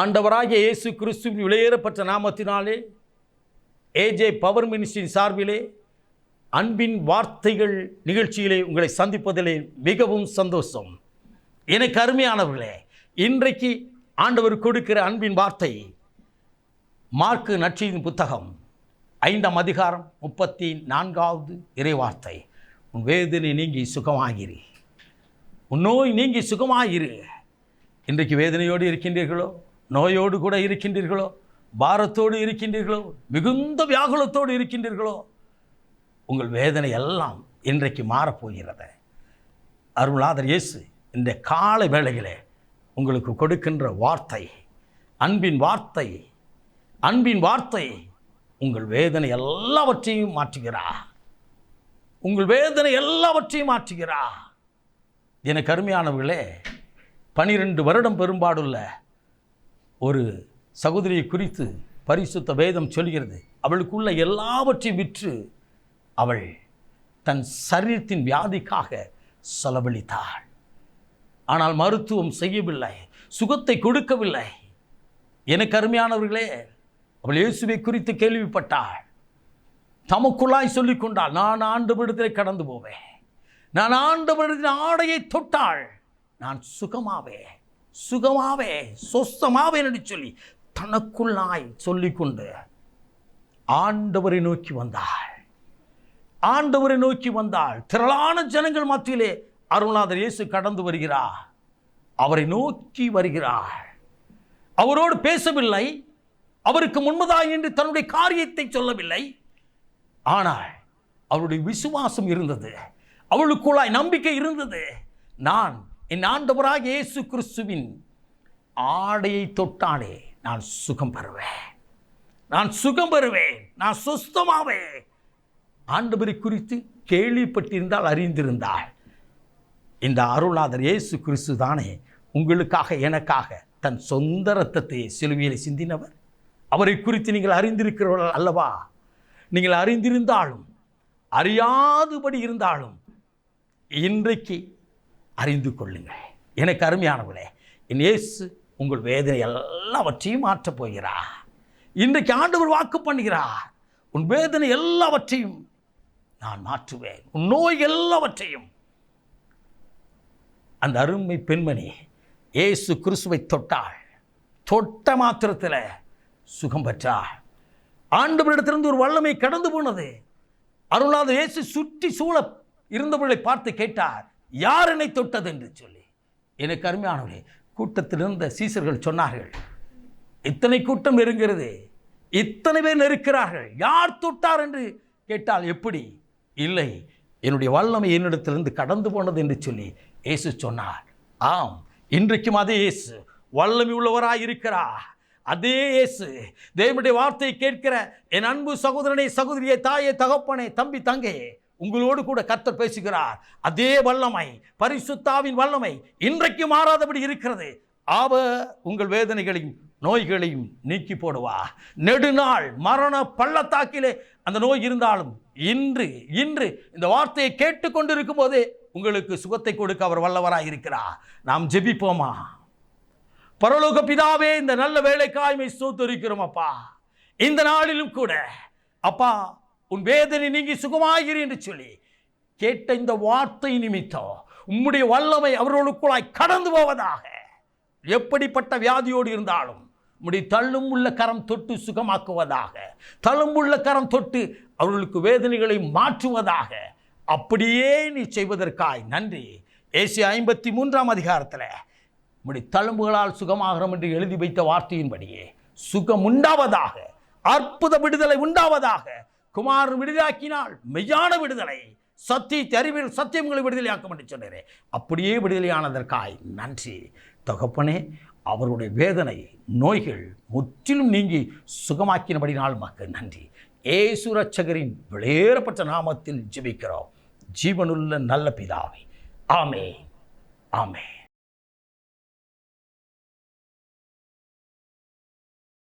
ஆண்டவராகிய இயேசு கிறிஸ்துவின் விலையேறப்பட்ட நாமத்தினாலே ஏஜே பவர் மினிஸ்ட்ரியின் சார்பிலே அன்பின் வார்த்தைகள் நிகழ்ச்சியிலே உங்களை சந்திப்பதிலே மிகவும் சந்தோஷம். எனக்கு அருமையானவர்களே, இன்றைக்கு ஆண்டவர் கொடுக்கிற அன்பின் வார்த்தை மார்க்கு நற்செய்தியின் புத்தகம் 5ஆம் அதிகாரம் 34வது இறைவார்த்தை. உன் வேதனை நீங்கி சுகமாகிரு, உன் நோய் நீங்கி சுகமாகிரு. இன்றைக்கு வேதனையோடு இருக்கின்றீர்களோ, நோயோடு கூட இருக்கின்றீர்களோ, பாரத்தோடு இருக்கின்றீர்களோ, மிகுந்த வியாகுலத்தோடு இருக்கின்றீர்களோ, உங்கள் வேதனை எல்லாம் இன்றைக்கு மாறப்போகிறது. அருள்நாதர் இயேசு இந்த காலை வேளையிலே உங்களுக்கு கொடுக்கின்ற வார்த்தை அன்பின் வார்த்தை. அன்பின் வார்த்தை உங்கள் வேதனை எல்லாவற்றையும் மாற்றுகிறார். உங்கள் வேதனை எல்லாவற்றையும் மாற்றுகிறார். எனக்கு அருமையானவர்களே, 12 வருடம் பெரும்பாடுள்ள ஒரு சகோதரியை குறித்து பரிசுத்த வேதம் சொல்கிறது. அவளுக்குள்ள எல்லாவற்றையும் விற்று அவள் தன் சரீரத்தின் வியாதிக்காக செலவழித்தாள். ஆனால் மருத்துவம் செய்யவில்லை, சுகத்தை கொடுக்கவில்லை. எனக்கு அருமையானவர்களே, அவள் இயேசுவை குறித்து கேள்விப்பட்டாள். தமக்குள்ளாய் சொல்லிக் கொண்டாள், நான் ஆண்டவரிடத்திலே கடந்து போவேன், நான் ஆண்டவரின் ஆடையை தொட்டாள், நான் சுகமாவே சுகமாவே சொஸ்தமாவேன் என்று சொல்லி தனக்குள்ளாய் சொல்லிக்கொண்டு ஆண்டவரை நோக்கி வந்தாள். ஆண்டவரை நோக்கி வந்தாள். திரளான ஜனங்கள் மத்தியிலே அருள்நாதர் இயேசு கடந்து வருகிறார். அவரை நோக்கி வருகிறாள். அவரோடு பேசவில்லை, அவருக்கு முன்பதாய் என்று தன்னுடைய காரியத்தை சொல்லவில்லை. ஆனால் அவருடைய விசுவாசம் இருந்தது, அவளுக்குள்ளாய் நம்பிக்கை இருந்தது. நான் என் ஆண்டவராகிய இயேசு கிறிஸ்துவின் ஆடையை தொட்டாலே நான் சுகம் பெறுவேன், நான் சுகம் பெறுவேன், நான் சுஸ்தமாவேன். ஆண்டவரை குறித்து கேள்விப்பட்டிருந்தால், அறிந்திருந்தாள். இந்த அருள்நாதர் இயேசு கிறிஸ்து தானே உங்களுக்காக எனக்காக தன் சொந்த இரத்தத்தை சிலுவையில் சிந்தினவர். அவரை குறித்து நீங்கள் அறிந்திருக்கிறவர்கள் அல்லவா? நீங்கள் அறிந்திருந்தாலும் அறியாதபடி இருந்தாலும் இன்றைக்கு அறிந்து கொள்ளுங்கள். எனக்கு அருமையானவர்களே, என் இயேசு உங்கள் வேதனை எல்லாவற்றையும் மாற்றப் போகிறார். இன்றைக்கு ஆண்டவர் வாக்கு பண்ணுகிறார், உன் வேதனை எல்லாவற்றையும் நான் மாற்றுவேன், உன் நோய் எல்லாவற்றையும். அந்த அருமை பெண்மணி இயேசு கிறிஸ்துவை தொட்டாள். தொட்ட மாத்திரத்தில் சுகம் பெற்றாள். ஆண்டவரிடத்திலிருந்து ஒரு வல்லமை கடந்து போனது. அருள்நாதர் இயேசு சுற்றி சூழ இருந்தவர்களை பார்த்து கேட்டார், யார் என்னை தொட்டது என்று சொல்லி. எனக்கு அருமையானவர்களே, கூட்டத்தில் இருந்த சீசர்கள் சொன்னார்கள், இத்தனை கூட்டம் நெருங்கிறது, இத்தனை பேர் நெருக்கிறார்கள், யார் தொட்டார் என்று கேட்டால் எப்படி? இல்லை, என்னுடைய வல்லமை என்னிடத்திலிருந்து கடந்து போனது என்று சொல்லி இயேசு சொன்னார். ஆம், இன்றைக்கும் அதே இயேசு வல்லமை உள்ளவராய் இருக்கிறார். அதே இயேசு தேவனுடைய வார்த்தையை கேட்கிற என் அன்பு சகோதரனை, சகோதரியை, தாயே, தகப்பனே, தம்பி, தங்கையே, உங்களோடு கூட கர்த்தர் பேசுகிறார். அதே வல்லமை, பரிசுத்தாவின் வல்லமை இன்றைக்கு மாறாதபடி இருக்கிறது. அவர் உங்கள் வேதனைகளையும் நோய்களையும் நீக்கி போடுவா. நெடுநாள் மரண பள்ளத்தாக்கிலே அந்த நோய் இருந்தாலும் இன்று இந்த வார்த்தையை கேட்டுக்கொண்டிருக்கும் போதே உங்களுக்கு சுகத்தை கொடுக்க அவர் வல்லவராய் இருக்கிறார். நாம் ஜெபிப்போமா? பரலோக பிதாவே, இந்த நல்ல வேலைக்காய்மை ஸ்தோத்திரிக்கிறோம் அப்பா. இந்த நாளிலும் கூட அப்பா, உன் வேதனை நீங்கி சுகமாகிறீ என்று சொல்லி கேட்ட இந்த வார்த்தை நிமித்தம் உம்முடைய வல்லமை அவர்களுக்குள்ளாய் கடந்து போவதாக. எப்படிப்பட்ட வியாதியோடு இருந்தாலும் உம்முடைய தள்ளும் உள்ள கரம் தொட்டு சுகமாக்குவதாக, தள்ளும் உள்ள கரம் தொட்டு அவர்களுக்கு வேதனைகளை மாற்றுவதாக. அப்படியே நீ செய்வதற்காய் நன்றி. ஏசாயா 53ஆம் அதிகாரத்தில் உம்முடைய தழும்புகளால் சுகமாகிறோம் என்று எழுதி வைத்த வார்த்தையின்படியே சுகம் உண்டாவதாக, அற்புத விடுதலை உண்டாவதாக. குமாரன் விடுதலையாக்கினால் மெய்யான விடுதலை, சத்தியத்தை அறிவில் சத்தியங்களை விடுதலையாக்கும் என்று சொன்னேன். அப்படியே விடுதலையானதற்காய் நன்றி தகப்பனே. அவருடைய வேதனை நோய்கள் முற்றிலும் நீங்கி சுகமாக்கினபடினால் மக்கள் நன்றி. இயேசு இரட்சகரின் விலையேறப்பட்ட நாமத்தில் ஜெபிக்கிறோம், ஜீவனுள்ள நல்ல பிதாவே. ஆமென், ஆமென்.